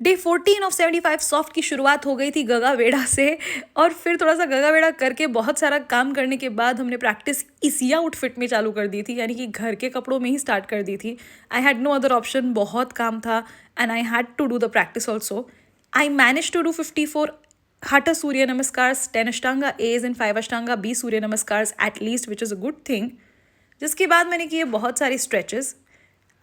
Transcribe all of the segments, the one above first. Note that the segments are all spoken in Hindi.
डे 14 ऑफ 75 सॉफ्ट की शुरुआत हो गई थी गगा वेड़ा से। और फिर थोड़ा सा गगा वेड़ा करके बहुत सारा काम करने के बाद हमने प्रैक्टिस इसी आउटफिट में चालू कर दी थी, यानी कि घर के कपड़ों में ही स्टार्ट कर दी थी। I had no other option, बहुत काम था and I had to do the practice also. I manage to do 54 Hatha Surya Namaskars, 10 Ashtanga A's and 5 Ashtanga B Surya Namaskars at least, which is a good thing. जिसके बाद मैंने किए बहुत सारे stretches.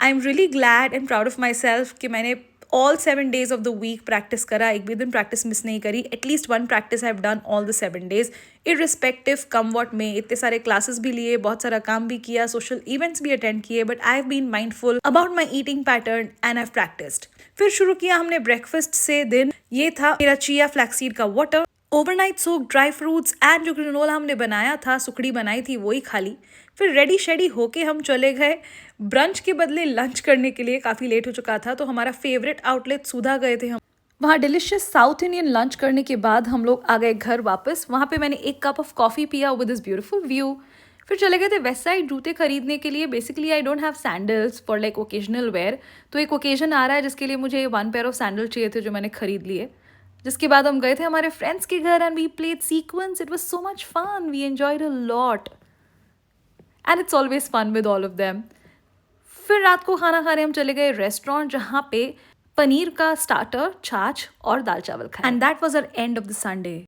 I am really glad and proud of myself कि मैंने all 7 days of the week practice करा, एक भी दिन प्रैक्टिस मिस नहीं करी। At least one practice I have done all the 7 days, irrespective come what में। इतने सारे क्लासेस भी लिए, बहुत सारा काम भी किया, सोशल इवेंट्स भी अटेंड किए, but I have been mindful about my eating pattern and I have practised. फिर शुरू किया हमने ब्रेकफास्ट से दिन। ये था मेरा चिया फ्लैक्सीड का water, overnight soak dry fruits and जो ग्रेनोला हमने बनाया था, सुखड़ी बनाई थी, वही खा ली। फिर रेडी शेडी होके हम चले गए ब्रंच के बदले लंच करने के लिए। काफ़ी लेट हो चुका था तो हमारा फेवरेट आउटलेट सुधा गए थे हम। वहाँ डिलिशियस साउथ इंडियन लंच करने के बाद हम लोग आ गए घर वापस। वहाँ पे मैंने एक कप ऑफ कॉफ़ी पिया विद दिस ब्यूटीफुल व्यू। फिर चले गए थे वेस्ट साइड जूते खरीदने के लिए। Basically I don't have sandals for like occasional wear, तो एक ओकेजन आ रहा है जिसके लिए मुझे 1 pair ऑफ सैंडल चाहिए थे, जो मैंने खरीद लिए। जिसके बाद हम गए थे हमारे फ्रेंड्स के घर and we played sequence. It was so much fun, we enjoyed a lot and it's always fun with all of them. फिर रात को खाना खाने हम चले गए रेस्टोरेंट, जहाँ पे पनीर का स्टार्टर, छाछ और दाल चावल खाए and that was our end of the Sunday.